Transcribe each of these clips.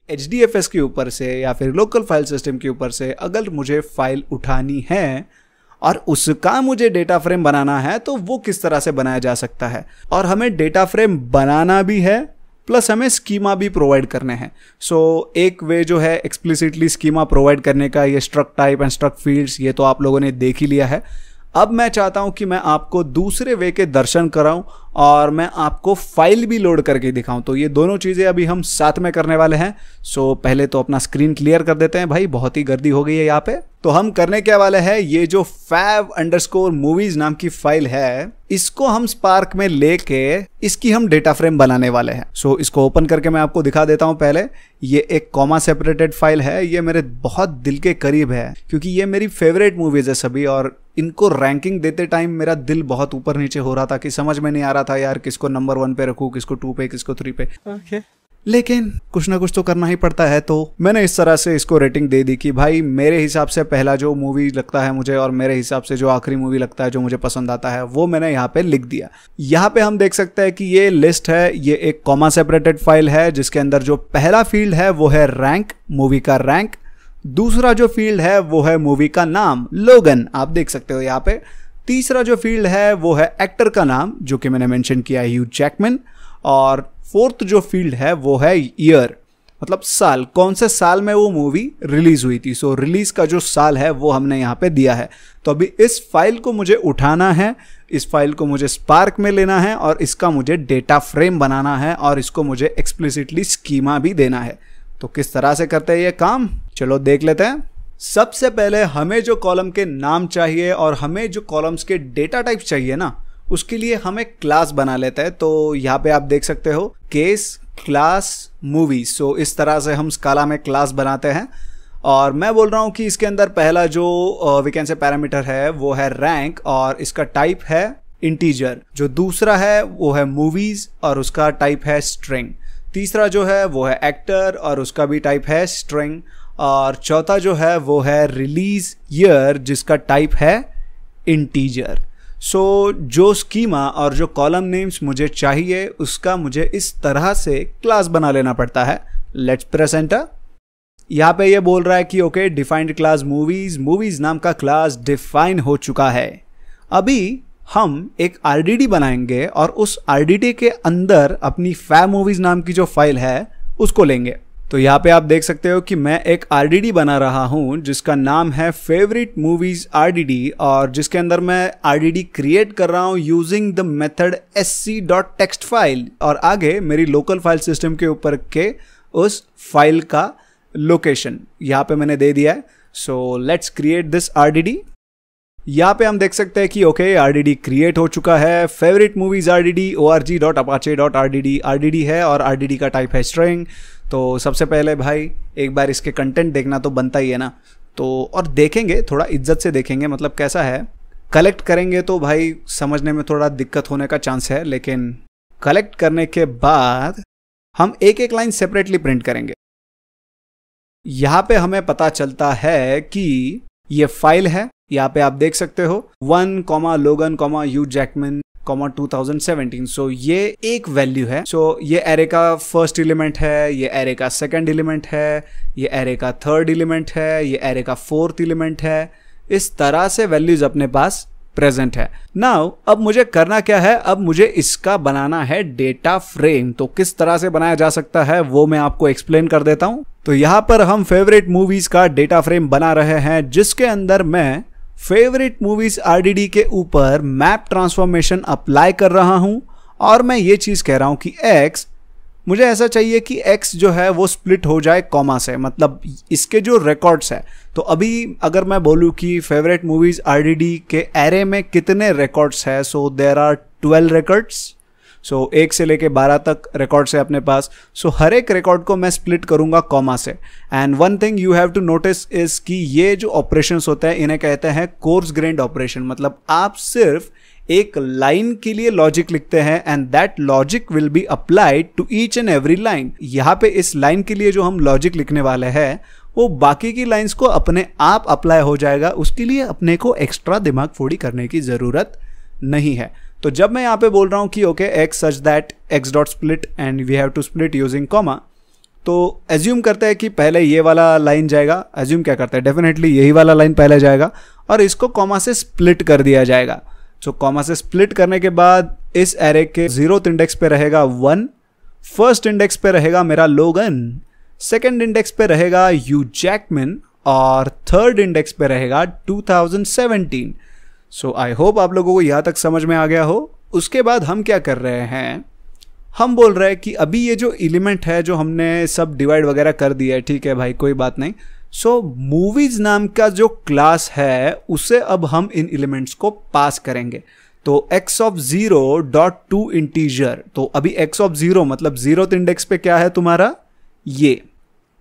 HDFS के ऊपर से या फिर लोकल फाइल सिस्टम के ऊपर से अगर मुझे फाइल उठानी है और उसका मुझे डेटा फ्रेम बनाना है तो वो किस तरह से बनाया जा सकता है। और हमें डेटा फ्रेम बनाना भी है प्लस हमें स्कीमा भी प्रोवाइड करने हैं। सो एक वे जो है एक्सप्लिसिटली स्कीमा प्रोवाइड करने का, ये struct type and struct fields, ये तो आप लोगों ने देख ही लिया है। अब मैं चाहता हूं कि मैं आपको दूसरे वे के दर्शन कराऊं और मैं आपको फाइल भी लोड करके दिखाऊं। तो ये दोनों चीज़ें अभी हम साथ में करने वाले हैं। सो पहले तो अपना स्क्रीन क्लियर कर देते हैं भाई, बहुत ही गर्दी हो गई है यहाँ पे। तो हम करने क्या वाले हैं, ये जो fav_movies नाम की फाइल है इसको हम स्पार्क में लेके इसकी हम डेटा फ्रेम बनाने वाले हैं। सो इसको ओपन करके मैं आपको दिखा देता हूं। पहले ये एक कॉमा सेपरेटेड फाइल है, ये मेरे बहुत दिल के करीब है क्योंकि ये मेरी फेवरेट मूवीज है सभी, और इनको रैंकिंग देते टाइम मेरा दिल बहुत ऊपर नीचे हो रहा था कि समझ में नहीं आ रहा था यार किसको नंबर 1 पे रखूं, किसको 2 पे, किसको 3 पे। लेकिन कुछ ना कुछ तो करना ही पड़ता है। तो मैंने इस तरह से इसको रेटिंग दे दी कि भाई मेरे हिसाब से पहला जो मूवी लगता है मुझे और मेरे हिसाब से जो आखिरी मूवी लगता है जो मुझे पसंद आता है वो मैंने यहाँ पे लिख दिया। यहाँ पे हम देख सकते हैं कि ये लिस्ट है, ये एक कॉमा सेपरेटेड फाइल है जिसके अंदर जो पहला फील्ड है वो है रैंक, मूवी का रैंक। दूसरा जो फील्ड है वो है मूवी का नाम, लोगन, आप देख सकते हो यहाँ पे। तीसरा जो फील्ड है वो है एक्टर का नाम जो कि मैंने मेंशन किया है, ह्यू जैकमैन। और फोर्थ जो फील्ड है वो है ईयर, मतलब साल, कौन से साल में वो मूवी रिलीज हुई थी। सो रिलीज का जो साल है वो हमने यहाँ पे दिया है। तो अभी इस फाइल को मुझे उठाना है, इस फाइल को मुझे स्पार्क में लेना है और इसका मुझे डेटा फ्रेम बनाना है और इसको मुझे एक्सप्लिसिटली स्कीमा भी देना है। तो किस तरह से करते हैं ये काम, चलो देख लेते हैं। सबसे पहले हमें जो कॉलम के नाम चाहिए और हमें जो कॉलम्स के डेटा टाइप चाहिए ना, उसके लिए हमें क्लास बना लेते हैं। तो यहाँ पे आप देख सकते हो केस क्लास मूवी। सो इस तरह से हम स्काला में क्लास बनाते हैं। और मैं बोल रहा हूँ कि इसके अंदर पहला जो वी कैन से पैरामीटर है वो है रैंक और इसका टाइप है इंटीजर। जो दूसरा है वो है मूवीज और उसका टाइप है स्ट्रिंग। तीसरा जो है वो है एक्टर और उसका भी टाइप है स्ट्रिंग। और चौथा जो है वो है रिलीज ईयर जिसका टाइप है इंटीजर। सो जो स्कीमा और जो कॉलम नेम्स मुझे चाहिए उसका मुझे इस तरह से क्लास बना लेना पड़ता है। Let's press enter. यहाँ पे ये बोल रहा है कि okay defined class movies, movies नाम का क्लास डिफाइन हो चुका है। अभी हम एक RDD बनाएंगे और उस RDD के अंदर अपनी fav_movies नाम की जो फाइल है उसको लेंगे। तो यहाँ पे आप देख सकते हो कि मैं एक RDD बना रहा हूँ जिसका नाम है फेवरेट मूवीज RDD और जिसके अंदर मैं RDD क्रिएट कर रहा हूँ यूजिंग द मेथड sc.textfile और आगे मेरी लोकल फाइल सिस्टम के ऊपर के उस फाइल का लोकेशन यहाँ पे मैंने दे दिया है। So let's create this RDD। यहाँ पे हम देख सकते हैं कि ओके RDD क्रिएट हो चुका है। Favourite movies RDD org.apache.rdd RDD है और RDD का टाइप है स्ट्रिंग। तो सबसे पहले भाई एक बार इसके कंटेंट देखना तो बनता ही है ना। तो और देखेंगे, थोड़ा इज्जत से देखेंगे, मतलब कैसा है, कलेक्ट करेंगे तो भाई समझने में थोड़ा दिक्कत होने का चांस है, लेकिन कलेक्ट करने के बाद हम एक एक लाइन सेपरेटली प्रिंट करेंगे। यहाँ पे हमें पता चलता है कि ये फाइल है। यहाँ पे आप देख सकते हो 1, लोगन, ह्यू जैकमैन, 2017। सो ये एक वैल्यू है। सो ये एरे का फर्स्ट एलिमेंट है, ये एरे का सेकंड एलिमेंट है, ये एरे का थर्ड एलिमेंट है, ये एरे का फोर्थ एलिमेंट है। इस तरह से वैल्यूज अपने पास प्रेजेंट है। नाउ अब मुझे करना क्या है, अब मुझे इसका बनाना है डेटा फ्रेम। तो किस तरह से बनाया जा सकता है वो मैं आपको एक्सप्लेन कर देता हूं। तो यहां पर हम फेवरेट मूवीज का डेटा फ्रेम बना रहे हैं जिसके अंदर मैं फेवरेट मूवीज RDD के ऊपर मैप ट्रांसफॉर्मेशन अप्लाई कर रहा हूं और मैं ये चीज कह रहा हूं कि x, मुझे ऐसा चाहिए कि x जो है वो स्प्लिट हो जाए कॉमा से, मतलब इसके जो रिकॉर्ड्स है। तो अभी अगर मैं बोलूं कि फेवरेट मूवीज RDD के एरे में कितने रिकॉर्ड्स है, सो देयर आर 12 रिकॉर्ड्स। सो 1 से लेके 12 तक रिकॉर्ड्स है अपने पास। सो हर एक रिकॉर्ड को मैं स्प्लिट करूंगा कॉमा से। And one thing you have to notice is कि ये जो ऑपरेशंस होते हैं इन्हें कहते हैं कोर्स ग्रेन्ड ऑपरेशन। मतलब आप सिर्फ एक लाइन के लिए लॉजिक लिखते हैं and that logic will be applied to each and every line. यहाँ पे इस लाइन के लिए जो हम लॉजिक लिखने वाले हैं वो बाकी की लाइंस को अपने आप अप्लाई हो जाएगा। उसके लिए अपने को एक्स्ट्रा दिमाग फोड़ी करने की जरूरत नहीं है। तो जब मैं यहाँ पे बोल रहा हूँ कि okay x such that x dot split and we have to split using comma, तो एज्यूम करते हैं कि पहले ये वाला लाइन जाएगा, एज्यूम क्या करते हैं, डेफिनेटली यही वाला लाइन पहले जाएगा और इसको कॉमा से स्प्लिट कर दिया जाएगा। तो कॉमा से स्प्लिट करने के बाद इस एरे के 0th इंडेक्स पे रहेगा 1, फर्स्ट इंडेक्स पे रहेगा मेरा लोगन, सेकंड इंडेक्स पे रहेगा ह्यू जैकमैन और थर्ड इंडेक्स पे रहेगा 2017। सो आई होप आप लोगों को यहाँ तक समझ में आ गया हो। उसके बाद हम क्या कर रहे हैं, हम बोल रहे हैं कि अभी ये जो एलिमेंट है जो हमने सब डिवाइड वगैरह कर दिया है, ठीक है भाई कोई बात नहीं। सो मूवीज नाम का जो क्लास है उसे अब हम इन एलिमेंट्स को पास करेंगे। तो x ऑफ 0.to इंटीजर, तो अभी x ऑफ 0 मतलब 0th इंडेक्स पे क्या है तुम्हारा, ये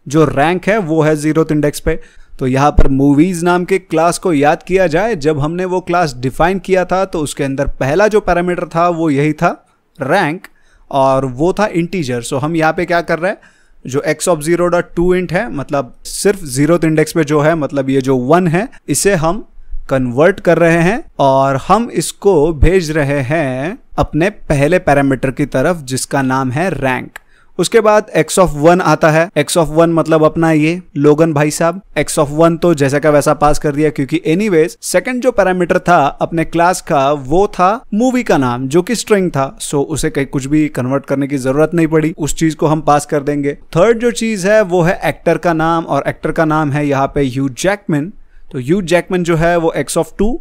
जो रैंक है वो है 0th इंडेक्स पे। तो यहाँ पर मूवीज नाम के क्लास को याद किया जाए, जब हमने वो क्लास डिफाइन किया था तो उसके अंदर पहला जो पैरामीटर था वो यही था रैंक, और वो था इंटीजर। सो हम यहाँ पे क्या कर रहे हैं, जो x ऑफ 0.to इंट है मतलब सिर्फ 0th इंडेक्स पे जो है, मतलब ये जो 1 है, इसे हम कन्वर्ट कर रहे हैं और हम इसको भेज रहे हैं अपने पहले पैरामीटर की तरफ जिसका नाम है रैंक। उसके बाद x ऑफ 1 आता है, x ऑफ 1 मतलब अपना ये लोगन भाई साहब, x ऑफ 1 तो जैसा का वैसा पास कर दिया क्योंकि एनीवेज सेकंड जो पैरामीटर था अपने क्लास का वो था मूवी का नाम जो कि स्ट्रिंग था। सो उसे कहीं कुछ भी कन्वर्ट करने की जरूरत नहीं पड़ी, उस चीज को हम पास कर देंगे। थर्ड जो चीज है वो है एक्टर का नाम, और एक्टर का नाम है यहाँ पे ह्यू जैकमैन। तो ह्यू जैकमैन जो है वो x ऑफ 2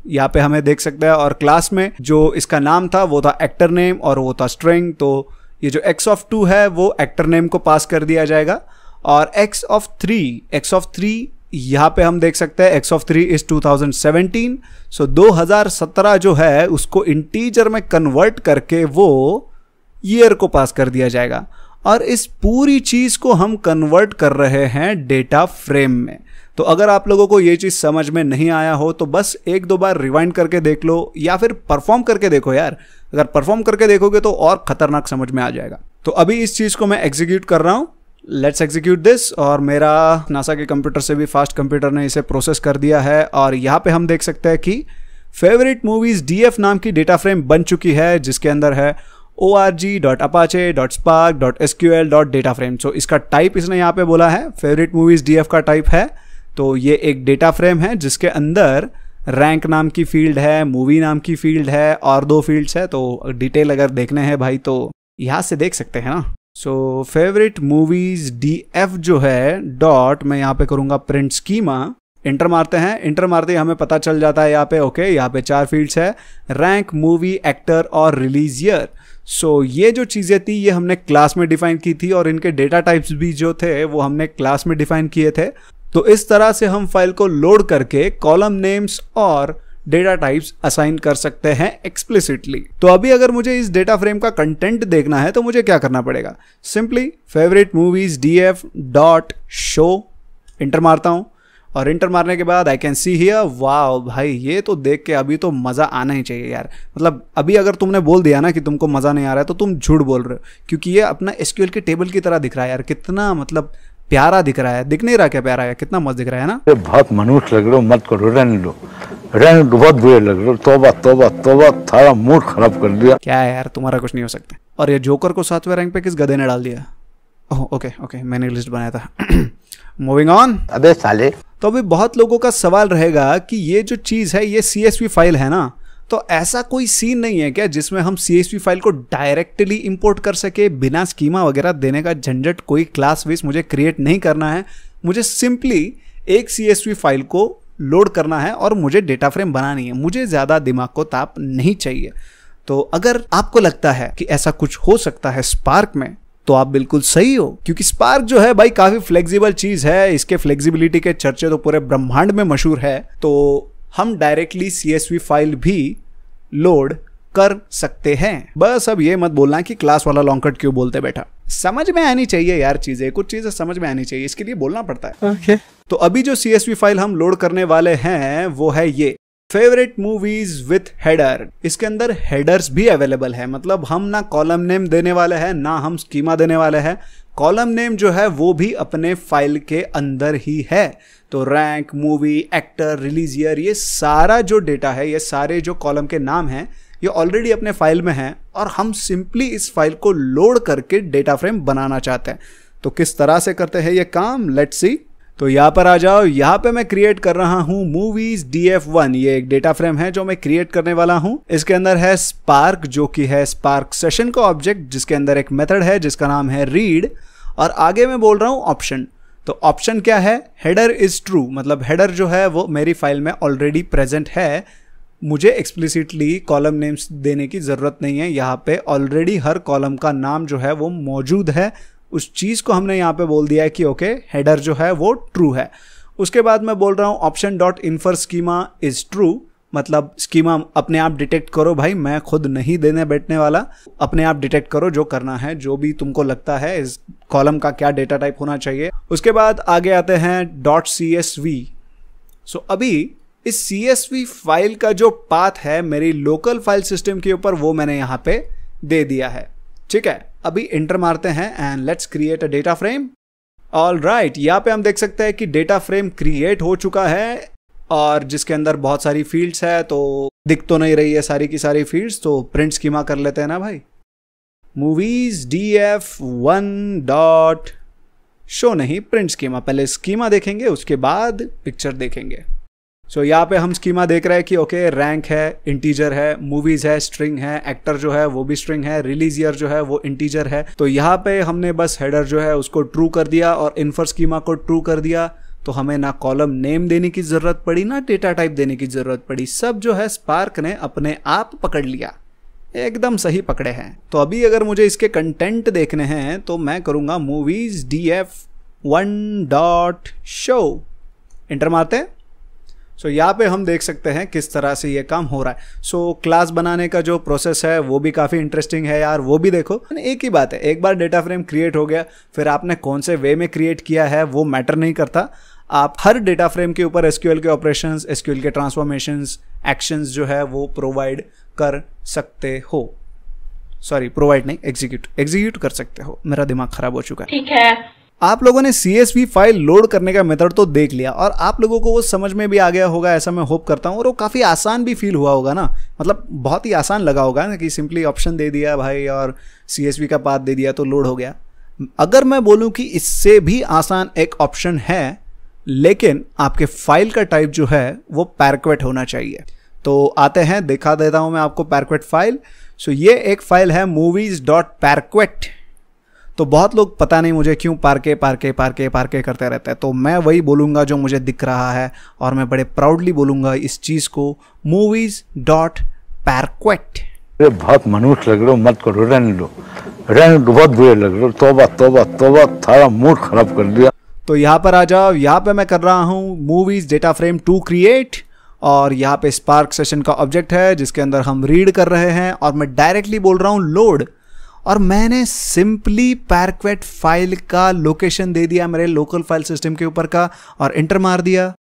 यहाँ पे हमें देख सकते हैं, और क्लास में जो इसका नाम था वो था एक्टर नेम और वो था स्ट्रिंग। तो ये जो x ऑफ 2 है वो एक्टर नेम को पास कर दिया जाएगा। और x ऑफ 3 यहाँ पे हम देख सकते हैं x ऑफ 3 इज 2017। सो 2017 जो है उसको इंटीजर में कन्वर्ट करके वो ईयर को पास कर दिया जाएगा। और इस पूरी चीज को हम कन्वर्ट कर रहे हैं डेटा फ्रेम में। तो अगर आप लोगों को ये चीज समझ में नहीं आया हो तो बस एक दो बार रिवाइंड करके देख लो या फिर परफॉर्म करके देखो यार। अगर परफॉर्म करके देखोगे तो और खतरनाक समझ में आ जाएगा। तो अभी इस चीज को मैं एग्जीक्यूट कर रहा हूं, लेट्स एग्जीक्यूट दिस। और मेरा नासा के कंप्यूटर से भी फास्ट कंप्यूटर ने इसे प्रोसेस कर दिया है। और यहाँ पे हम देख सकते हैं कि फेवरेट मूवीज DF नाम की डेटा फ्रेम बन चुकी है जिसके अंदर है org.apache.spark.sql.dataframe। सो इसका टाइप इसने यहाँ पे बोला है फेवरेट मूवीज DF का टाइप है। तो ये एक डेटा फ्रेम है जिसके अंदर रैंक नाम की फील्ड है, मूवी नाम की फील्ड है और 2 फील्ड्स है। तो डिटेल अगर देखने हैं भाई तो यहाँ से देख सकते हैं ना। सो फेवरेट मूवीज DF जो है डॉट, मैं यहाँ पे करूँगा प्रिंट स्कीमा, इंटर मारते हैं। इंटर मारते ही हमें पता चल जाता है यहाँ पे ओके यहाँ पे 4 फील्ड्स है, रैंक, मूवी, एक्टर और रिलीज ईयर। सो ये जो चीज़ें थी ये हमने क्लास में डिफाइन की थी और इनके डेटा टाइप्स भी जो थे वो हमने क्लास में डिफाइन किए थे। तो इस तरह से हम फाइल को लोड करके कॉलम नेम्स और डेटा टाइप्स असाइन कर सकते हैं एक्सप्लिसिटली। तो अभी अगर मुझे इस डेटा फ्रेम का कंटेंट देखना है तो मुझे क्या करना पड़ेगा, simply favourite movies DF dot show, inter मारता हूँ। और इंटर मारने के बाद I can see here, wow भाई ये तो देख के अभी तो मज़ा आना ही चाहिए यार। मतलब अभी अगर तुमने बोल दिया ना कि तुमको मज़ा नहीं आ रहा है तो तुम झूठ बोल रहे हो, क्योंकि ये अपना SQL के टेबल की तरह दिख रहा है यार। कितना मतलब प्यारा दिख रहा है, दिख नहीं रहा क्या प्यारा है, कितना मस्त दिख रहा है ना। बहुत मनुष्य लग रहे हो, मत करो, रहने दो, बहुत बुरे लग रहे हो। तौबा तौबा तौबा, थारा मूड खराब कर दिया। क्या है यार, तुम्हारा कुछ नहीं हो सकता। और ये जोकर को 7वें रैंक पे किस गधे ने डाल दिया। ओह ओके मैंने लिस्ट बनाया था। Moving on. अबे साले। तो अभी बहुत लोगों का सवाल रहेगा कि ये जो चीज़ है ये CSV फाइल है ना, तो ऐसा कोई सीन नहीं है क्या जिसमें हम CSV फाइल को डायरेक्टली इंपोर्ट कर सके बिना स्कीमा वगैरह देने का झंझट। कोई क्लास वेस मुझे क्रिएट नहीं करना है, मुझे सिंपली एक CSV फाइल को लोड करना है और मुझे डेटा फ्रेम बनानी है। मुझे ज़्यादा दिमाग को ताप नहीं चाहिए। तो अगर आपको लगता है कि ऐसा कुछ हो सकता है स्पार्क में तो आप बिल्कुल सही हो, क्योंकि स्पार्क जो है भाई काफ़ी फ्लेक्सिबल चीज़ है। इसके फ्लेक्सिबिलिटी के चर्चे तो पूरे ब्रह्मांड में मशहूर है। तो हम डायरेक्टली CSV फाइल भी लोड कर सकते हैं। बस अब ये मत बोलना कि क्लास वाला लॉन्ग कट क्यों बोलते बैठा। समझ में आनी चाहिए यार चीजें, कुछ चीजें समझ में आनी चाहिए, इसके लिए बोलना पड़ता है। Okay. तो अभी जो CSV फाइल हम लोड करने वाले हैं वो है ये फेवरेट मूवीज विथ हेडर। इसके अंदर हेडर्स भी अवेलेबल है, मतलब हम ना कॉलम नेम देने वाले हैं ना हम स्कीमा देने वाले हैं। कॉलम नेम जो है वो भी अपने फाइल के अंदर ही है। तो rank, movie, actor, release year, ये सारा जो डेटा है, ये सारे जो कॉलम के नाम हैं ये ऑलरेडी अपने फाइल में हैं और हम सिंपली इस फाइल को लोड करके डेटा फ्रेम बनाना चाहते हैं। तो किस तरह से करते हैं ये काम, लेट्स सी। तो यहाँ पर आ जाओ, यहाँ पे मैं क्रिएट कर रहा हूँ मूवीज DF1। ये एक डेटा फ्रेम है जो मैं क्रिएट करने वाला हूँ। इसके अंदर है स्पार्क, जो कि है स्पार्क सेशन का ऑब्जेक्ट, जिसके अंदर एक मेथड है जिसका नाम है रीड, और आगे मैं बोल रहा हूँ ऑप्शन। तो ऑप्शन क्या है, हेडर इज ट्रू, मतलब हेडर जो है वो मेरी फाइल में ऑलरेडी प्रेजेंट है, मुझे एक्सप्लिसिटली कॉलम नेम्स देने की ज़रूरत नहीं है। यहाँ पे ऑलरेडी हर कॉलम का नाम जो है वो मौजूद है, उस चीज़ को हमने यहाँ पे बोल दिया है कि ओके हेडर जो है वो ट्रू है। उसके बाद मैं बोल रहा हूँ option dot infer schema is true, मतलब स्कीमा अपने आप डिटेक्ट करो भाई, मैं खुद नहीं देने बैठने वाला, अपने आप डिटेक्ट करो जो करना है, जो भी तुमको लगता है इस कॉलम का क्या डेटा टाइप होना चाहिए। उसके बाद आगे आते हैं .csv। सो अभी इस CSV फाइल का जो पाथ है मेरी लोकल फाइल सिस्टम के ऊपर, वो मैंने यहाँ पे दे दिया है, ठीक है। अभी एंटर मारते हैं and let's create a data frame. All right, यहाँ पे हम देख सकते हैं कि डेटा फ्रेम क्रिएट हो चुका है, और जिसके अंदर बहुत सारी फील्ड्स है, तो दिख तो नहीं रही है सारी की सारी फील्ड्स, तो प्रिंट स्कीमा कर लेते हैं ना भाई। मूवीज DF1 डॉट शो नहीं, प्रिंट स्कीमा, पहले स्कीमा देखेंगे उसके बाद पिक्चर देखेंगे। सो यहाँ पे हम स्कीमा देख रहे हैं कि ओके रैंक है, इंटीजर है, मूवीज है, स्ट्रिंग है, एक्टर जो है वो भी स्ट्रिंग है, रिलीज ईयर जो है वो इंटीजर है। तो यहाँ पे हमने बस हेडर जो है उसको ट्रू कर दिया और इन्फर स्कीमा को ट्रू कर दिया, तो हमें ना कॉलम नेम देने की जरूरत पड़ी ना डेटा टाइप देने की जरूरत पड़ी, सब जो है स्पार्क ने अपने आप पकड़ लिया, एकदम सही पकड़े हैं। तो अभी अगर मुझे इसके कंटेंट देखने हैं तो मैं करूंगा movies DF1 dot show, enter मारते हैं। सो यहाँ पे हम देख सकते हैं किस तरह से ये काम हो रहा है। सो क्लास बनाने का जो प्रोसेस है वो भी काफ़ी इंटरेस्टिंग है यार, वो भी देखो। एक ही बात है, एक बार डेटा फ्रेम क्रिएट हो गया, फिर आपने कौन से वे में क्रिएट किया है वो मैटर नहीं करता। आप हर डेटा फ्रेम के ऊपर SQL के ऑपरेशंस, SQL के ट्रांसफॉर्मेशंस, एक्शंस जो है वो प्रोवाइड कर सकते हो। सॉरी, प्रोवाइड नहीं, एग्जीक्यूट कर सकते हो। मेरा दिमाग खराब हो चुका है, ठीक है। आप लोगों ने CSV फाइल लोड करने का मेथड तो देख लिया, और आप लोगों को वो समझ में भी आ गया होगा, ऐसा मैं होप करता हूँ, और वो काफ़ी आसान भी फील हुआ होगा ना, मतलब बहुत ही आसान लगा होगा ना कि सिंपली ऑप्शन दे दिया भाई और CSV का पाथ दे दिया तो लोड हो गया। अगर मैं बोलूँ कि इससे भी आसान एक ऑप्शन है, लेकिन आपके फाइल का टाइप जो है वो पैरक्वेट होना चाहिए। तो आते हैं, दिखा देता हूँ मैं आपको पैरक्वेट फाइल। सो ये एक फाइल है movies.parquet। तो बहुत लोग पता नहीं मुझे क्यों पार्के करते रहते हैं, तो मैं वही बोलूँगा जो मुझे दिख रहा है, और मैं बड़े प्राउडली बोलूँगा इस चीज़ को, movies.parquet। बहुत मनुष्य लग रहे हो, मत करो, रहने दो, बहुत बुरे लग रहे हो, तौबा तौबा तौबा, थारा मूड खराब कर दिया। तो यहाँ पर आ जाओ, यहाँ पे मैं कर रहा हूँ मूवीज डेटा फ्रेम 2 क्रिएट, और यहाँ पे स्पार्क सेशन का ऑब्जेक्ट है जिसके अंदर हम रीड कर रहे हैं, और मैं डायरेक्टली बोल रहा हूँ लोड, और मैंने सिंपली पैरक्वेट फाइल का लोकेशन दे दिया मेरे लोकल फाइल सिस्टम के ऊपर का, और एंटर मार दिया,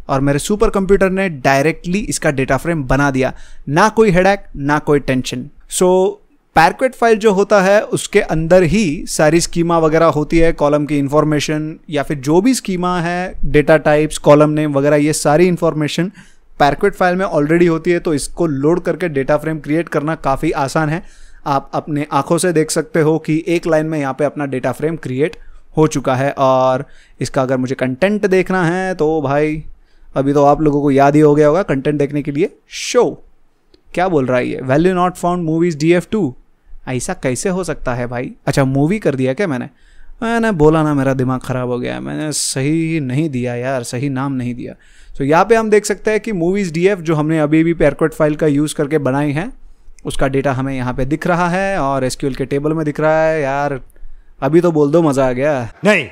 और मेरे सुपर कंप्यूटर ने डायरेक्टली इसका डेटा फ्रेम बना दिया, ना कोई हेडेक ना कोई टेंशन। सो पैरक्वेट फाइल जो होता है उसके अंदर ही सारी स्कीमा वगैरह होती है, कॉलम की इंफॉर्मेशन या फिर जो भी स्कीमा है, डेटा टाइप्स, कॉलम नेम वगैरह, ये सारी इंफॉर्मेशन पैरक्वेट फाइल में ऑलरेडी होती है। तो इसको लोड करके डेटा फ्रेम क्रिएट करना काफ़ी आसान है। आप अपने आंखों से देख सकते हो कि एक लाइन में यहाँ पे अपना डेटा फ्रेम क्रिएट हो चुका है। और इसका अगर मुझे कंटेंट देखना है तो भाई अभी तो आप लोगों को याद ही हो गया होगा कंटेंट देखने के लिए। शो क्या बोल रहा है ये, value not found movies DF2, ऐसा कैसे हो सकता है भाई? अच्छा मूवी कर दिया क्या मैंने बोला ना, मेरा दिमाग ख़राब हो गया, मैंने सही नहीं दिया यार, सही नाम नहीं दिया। तो यहाँ पे हम देख सकते हैं कि मूवीज DF जो हमने अभी भी पैरक्वेट फाइल का यूज़ करके बनाई है, उसका डेटा हमें यहाँ पे दिख रहा है और SQL के टेबल में दिख रहा है। यार अभी तो बोल दो, मज़ा आ गया। नहीं